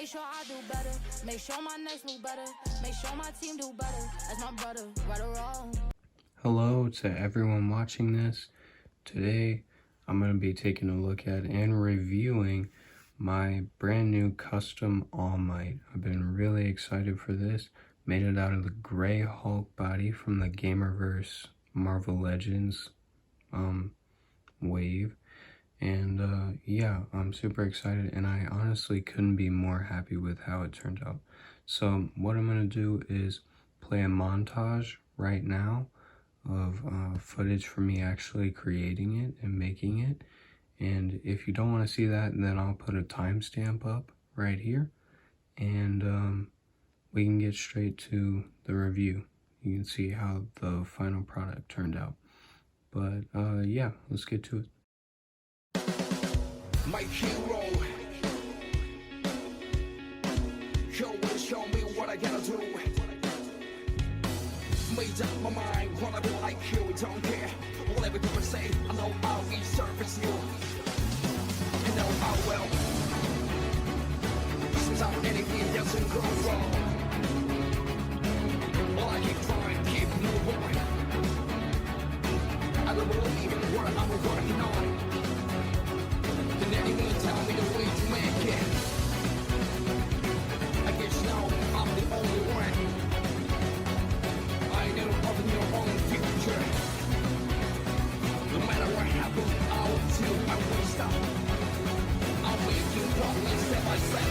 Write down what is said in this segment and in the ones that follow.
Make sure I do better. Make sure my next move better. Make sure my team do better. As my brother, right or wrong. Hello to everyone watching this. Today, I'm going to be taking a look at and reviewing my brand new custom All Might. I've been really excited for this. Made it out of the gray Hulk body from the Gamerverse Marvel Legends wave. And yeah, I'm super excited, and I honestly couldn't be more happy with how it turned out. So what I'm going to do is play a montage right now of footage for me actually creating it and making it. And if you don't want to see that, then I'll put a timestamp up right here, and we can get straight to the review. You can see how the final product turned out. But yeah, let's get to it. My hero, show me what I gotta do. Made up my mind, wanna be like you, don't care whatever people say. I know I'll resurface you, you know I will. Sometimes anything doesn't go wrong. Well, I keep trying, keep moving. I don't believe in what I'm working on. And anyone tell me the way to make it. I guess now I'm the only one. I know of your own future. No matter what happens, I'll do, I won't stop. I'll make you progress step by step.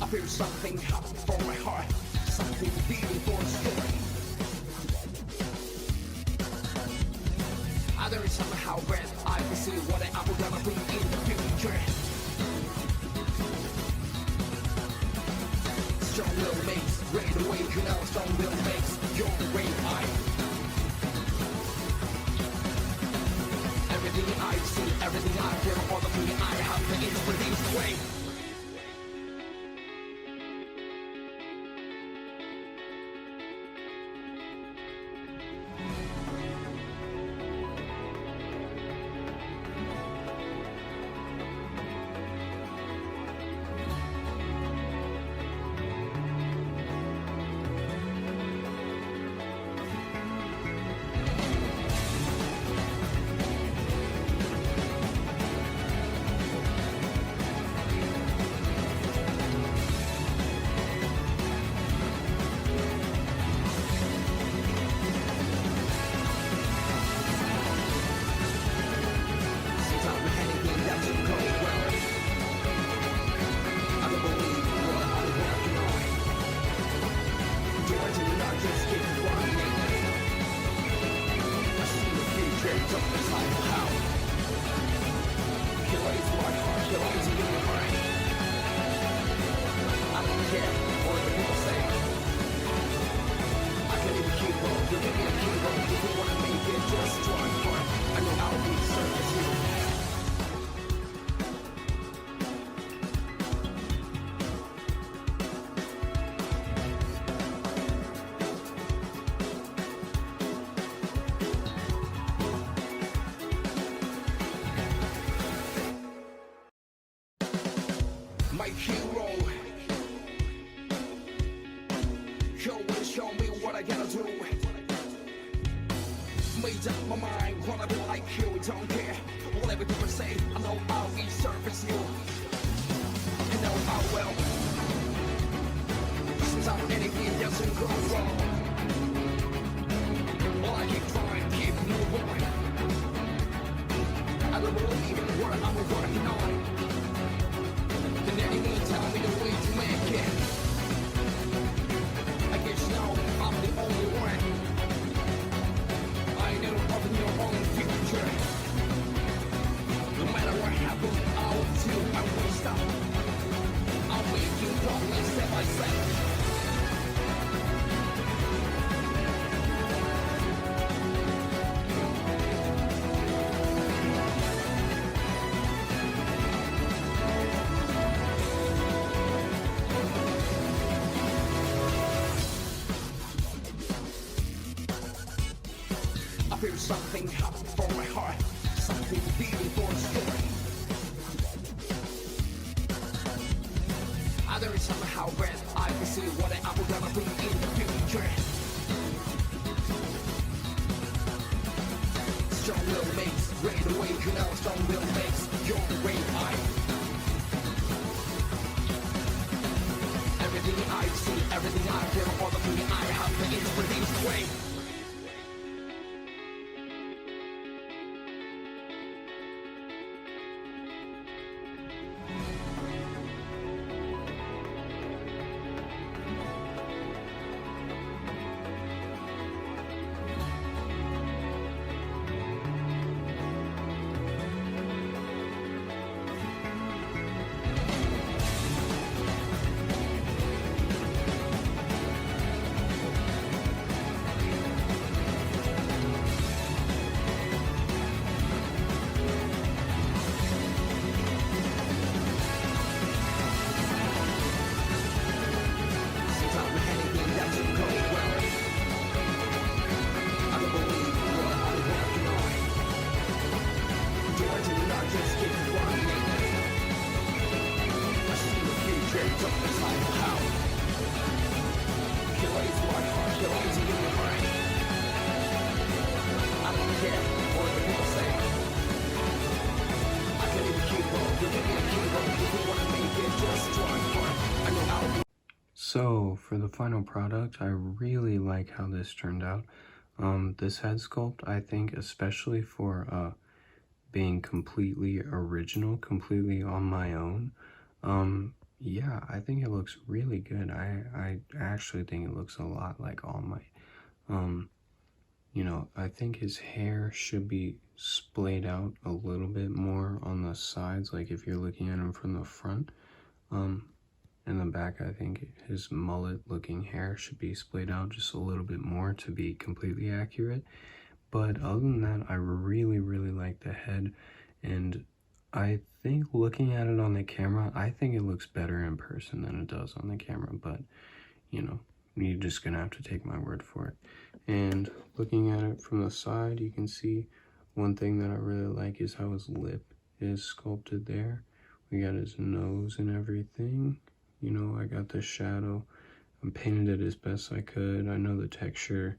I feel something hot from my heart, something beating for a story. Either somehow red, I can see what I'm gonna be in the future. Strong will makes, right away, you know, strong will makes your way high. Everything I see, everything I hear, all the feeling I have, it's for this way. My hero, show me what I gotta do. Made up my mind, wanna be like you, don't care whatever people say. I know I'll resurface you, you know I will. Sometimes anything doesn't go wrong. Well, I keep trying, keep moving. I don't believe in what I'm working on. And anyone tell me the way to make it. I guess now I'm the only one. I know of your own future. No matter what happens, I'll do, I won't stop. I'll make you progress step by step. Something happened for my heart. Something beating for a story. There is somehow red. I can see what I'm gonna bring in the future. Strong will makes rain away, you know. Strong will makes your way. Everything I see, everything I feel, all the feeling I have is released away. So for the final product, I really like how this turned out. This head sculpt, I think, especially for being completely original, completely on my own, yeah, I think it looks really good. I actually think it looks a lot like All Might. You know, I think his hair should be splayed out a little bit more on the sides, like if you're looking at him from the front. In the back, I think his mullet looking hair should be splayed out just a little bit more to be completely accurate. But other than that, I really like the head, and I think looking at it on the camera, I think it looks better in person than it does on the camera, but you know, you're just gonna have to take my word for it. And looking at it from the side, you can see one thing that I really like is how his lip is sculpted there. We got his nose and everything. You know, I got the shadow. I painted it as best I could. I know the texture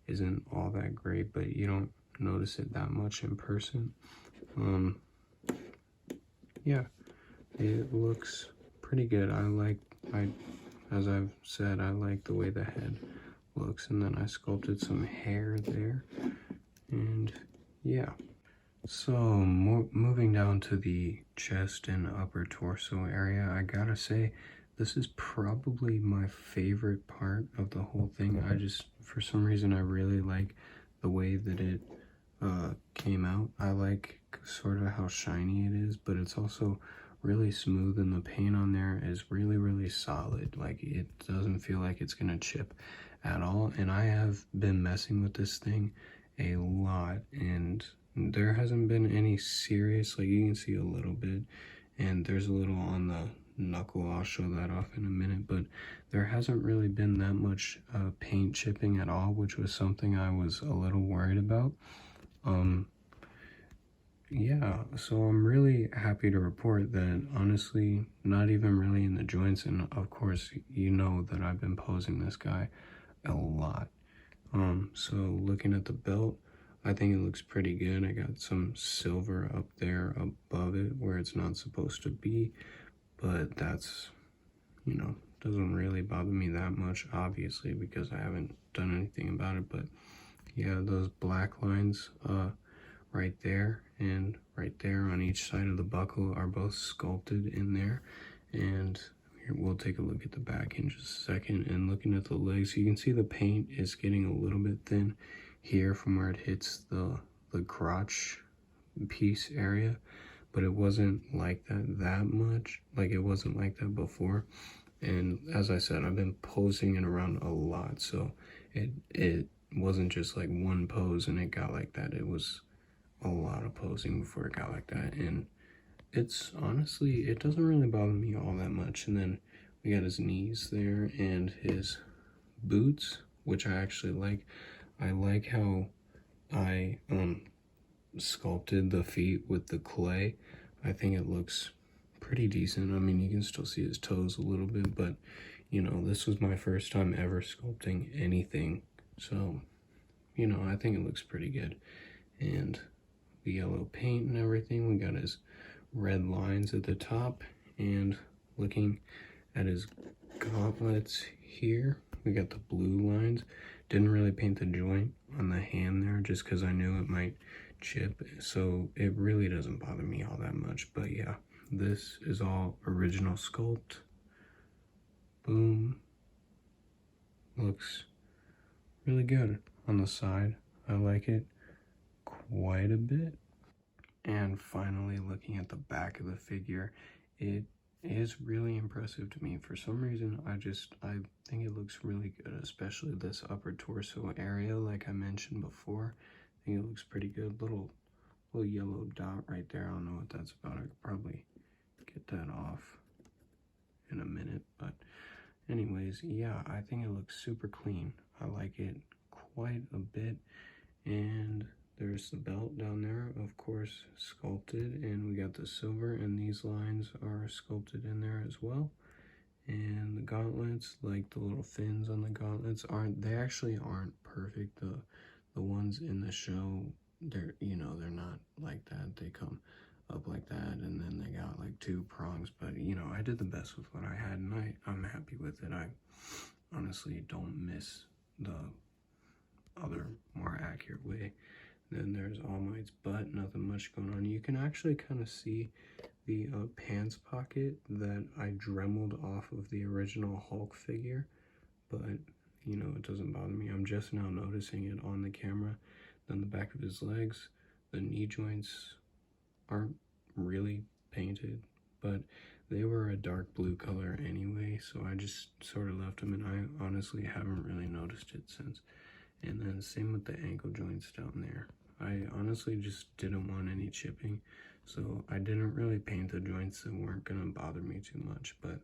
isn't all that great, but you don't notice it that much in person. Yeah, it looks pretty good. As I've said, I like the way the head looks, and then I sculpted some hair there, and yeah. So moving down to the chest and upper torso area, I gotta say, this is probably my favorite part of the whole thing. For some reason, I really like the way that it came out. I like sort of how shiny it is, but it's also really smooth, and the paint on there is really solid. Like, it doesn't feel like it's gonna chip at all. And I have been messing with this thing a lot, and there hasn't been any serious, like you can see a little bit, and there's a little on the knuckle. I'll show that off in a minute, but there hasn't really been that much paint chipping at all, which was something I was a little worried about. Yeah, so I'm really happy to report that, honestly, not even really in the joints, and of course you know that I've been posing this guy a lot. So looking at the belt, I think it looks pretty good. I got some silver up there above it where it's not supposed to be, but that's, you know, doesn't really bother me that much, obviously, because I haven't done anything about it. But yeah, those black lines right there and right there on each side of the buckle are both sculpted in there. And here, we'll take a look at the back in just a second. And looking at the legs, you can see the paint is getting a little bit thin here from where it hits the crotch piece area, but it wasn't like that much. Like, it wasn't like that before. And as I said, I've been posing it around a lot, so it wasn't just like one pose and it got like that. It was a lot of posing before it got like that, and it's honestly, it doesn't really bother me all that much. And then we got his knees there and his boots, which I actually like. I like how I sculpted the feet with the clay. I think it looks pretty decent. I mean, you can still see his toes a little bit, but you know, this was my first time ever sculpting anything. So, you know, I think it looks pretty good. And the yellow paint and everything, we got his red lines at the top, and looking at his gauntlets here, we got the blue lines. Didn't really paint the joint on the hand there just because I knew it might chip, so it really doesn't bother me all that much. But yeah, this is all original sculpt. Boom. Looks really good on the side. I like it quite a bit. And finally, looking at the back of the figure, it is really impressive to me. For some reason, I think it looks really good, especially this upper torso area, like I mentioned before. I think it looks pretty good. Little yellow dot right there. I don't know what that's about. I could probably get that off in a minute, but anyways, yeah, I think it looks super clean. I like it quite a bit. And there's the belt down there, of course, sculpted, and we got the silver, and these lines are sculpted in there as well. And the gauntlets, like the little fins on the gauntlets, actually aren't perfect. The ones in the show, they're not like that. They come up like that, and then they got like 2 prongs. But you know, I did the best with what I had, and I'm happy with it. I honestly don't miss the other more accurate way. Then there's All Might's butt, nothing much going on. You can actually kind of see the pants pocket that I dremeled off of the original Hulk figure, but you know, it doesn't bother me. I'm just now noticing it on the camera. Then the back of his legs, the knee joints aren't really painted, but they were a dark blue color anyway, so I just sort of left them, and I honestly haven't really noticed it since. And then same with the ankle joints down there. I honestly just didn't want any chipping, so I didn't really paint the joints that weren't gonna bother me too much. But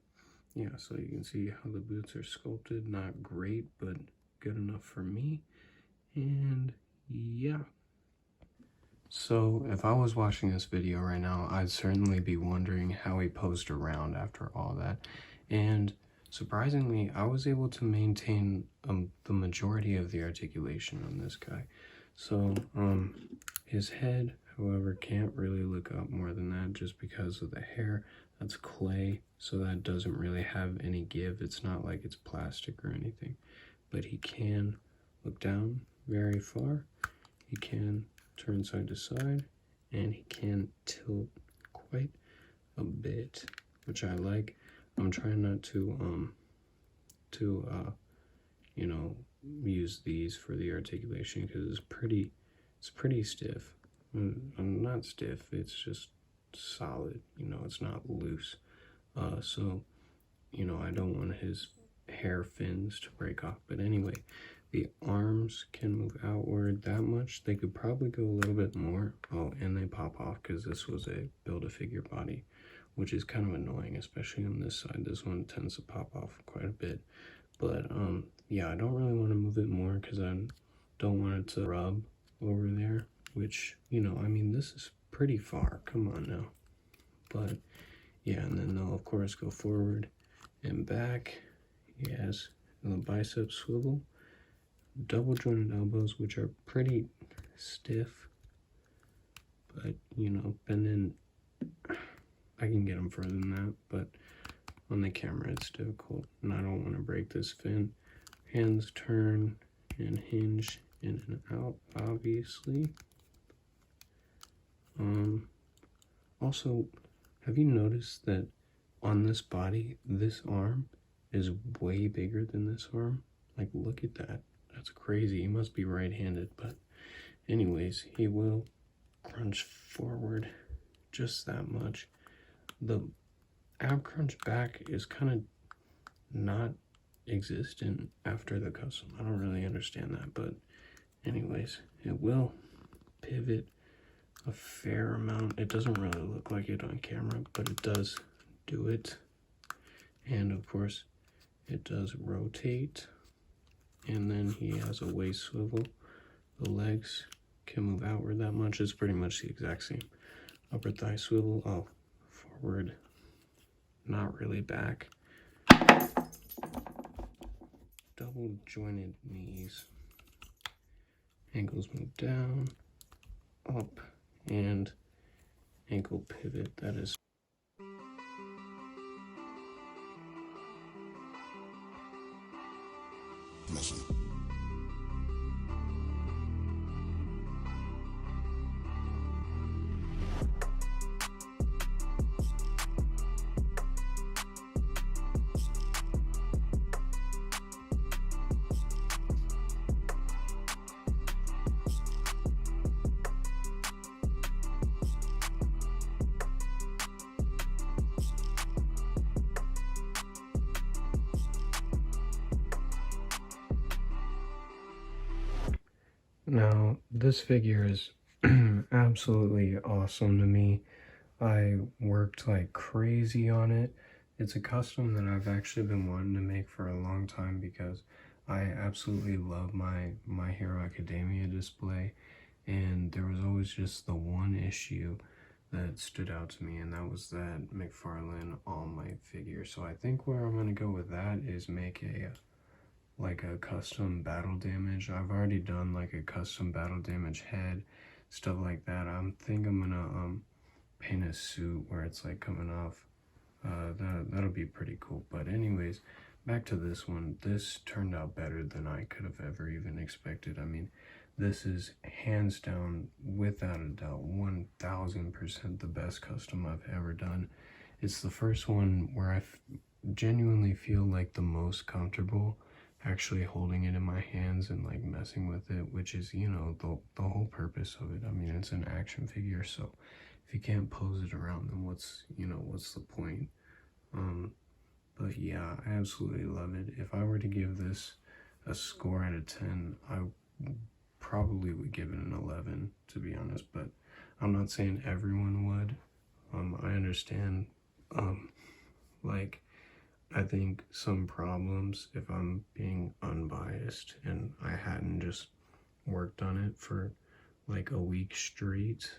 yeah, so you can see how the boots are sculpted. Not great, but good enough for me. And yeah. So if I was watching this video right now, I'd certainly be wondering how he posed around after all that. And surprisingly, I was able to maintain the majority of the articulation on this guy. So his head, however, can't really look up more than that just because of the hair. That's clay, so that doesn't really have any give. It's not like it's plastic or anything. But he can look down very far. He can turn side to side, and he can tilt quite a bit, which I like. I'm trying not to you know, use these for the articulation because it's pretty stiff. Not stiff, it's just solid, you know, it's not loose. So, you know, I don't want his hair fins to break off. But anyway, the arms can move outward that much. They could probably go a little bit more. Oh, and they pop off because this was a Build-A-Figure body, which is kind of annoying, especially on this side. This one tends to pop off quite a bit. But yeah, I don't really want to move it more because I don't want it to rub over there, which, you know, I mean, this is pretty far. Come on now. But yeah, and then they'll of course go forward and back. He has the bicep swivel, double jointed elbows, which are pretty stiff, but you know, bending, I can get them further than that, but on the camera it's difficult, and I don't want to break this fin. Hands turn and hinge in and out, obviously. Also, have you noticed that on this body, this arm is way bigger than this arm? Like, look at that. That's crazy. He must be right-handed, but anyways, he will crunch forward just that much. The ab crunch back is kind of not existent after the custom. I don't really understand that, but anyways, it will pivot a fair amount. It doesn't really look like it on camera, but it does do it. And of course, it does rotate. And then he has a waist swivel. The legs can move outward that much. It's pretty much the exact same. Upper thigh swivel, oh, forward, not really back. Double jointed knees. Ankles move down, up, and ankle pivot. That is Listen. Now, this figure is absolutely awesome to me. I worked like crazy on it. It's a custom that I've actually been wanting to make for a long time because I absolutely love my My Hero Academia display, and there was always just the one issue that stood out to me, and that was that Mcfarlane All Might figure. So I think where I'm gonna go with that is make a like a custom battle damage. I've already done like a custom battle damage head, stuff like that. I'm gonna paint a suit where it's like coming off. That'll be pretty cool. But anyways, back to this one. This turned out better than I could have ever even expected. I mean, this is hands down, without a doubt, 1000% the best custom I've ever done. It's the first one where I genuinely feel like the most comfortable actually holding it in my hands and like messing with it, which is, you know, the whole purpose of it. I mean, it's an action figure, so if you can't pose it around, then what's the point? But yeah, I absolutely love it. If I were to give this a score out of 10, I probably would give it an 11, to be honest, but I'm not saying everyone would. I understand, like, I think some problems, if I'm being unbiased and I hadn't just worked on it for like a week straight,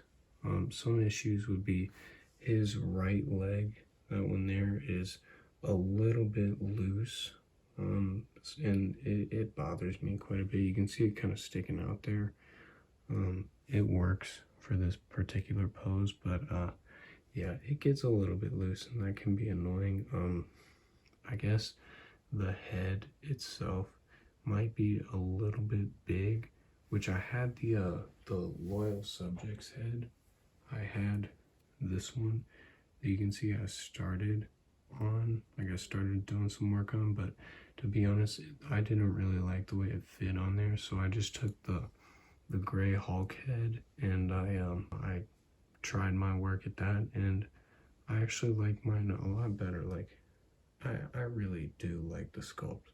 some issues would be his right leg. That one there is a little bit loose, and it bothers me quite a bit. You can see it kind of sticking out there. It works for this particular pose, but yeah, it gets a little bit loose and that can be annoying. I guess the head itself might be a little bit big, which I had the Loyal Subjects head. I had this one that you can see I started on, like I started doing some work on, but to be honest, I didn't really like the way it fit on there, so I just took the gray Hulk head and I tried my work at that, and I actually like mine a lot better. Like, I really do like the sculpt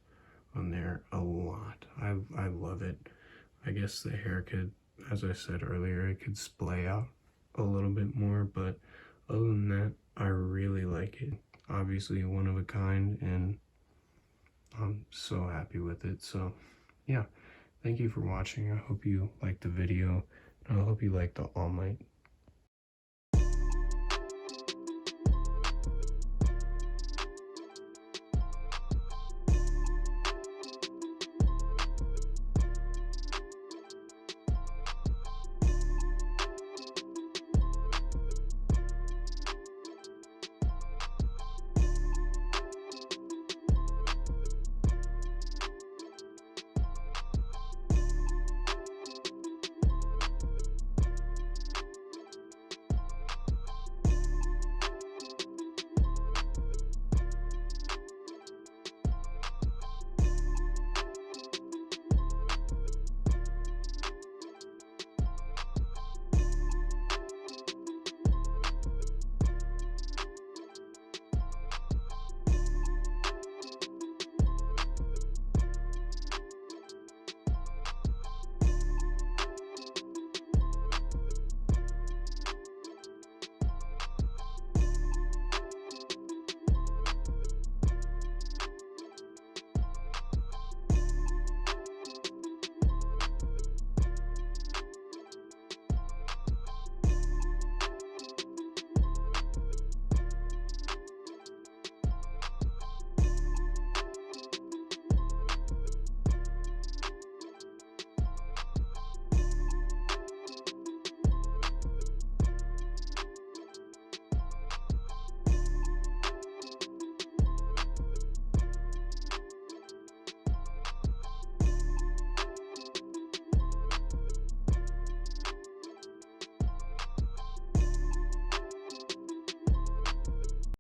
on there a lot. I love it. I guess the hair could, as I said earlier, it could splay out a little bit more, but other than that, I really like it. Obviously one of a kind, and I'm so happy with it. So yeah, thank you for watching. I hope you liked the video, and I hope you liked the All Might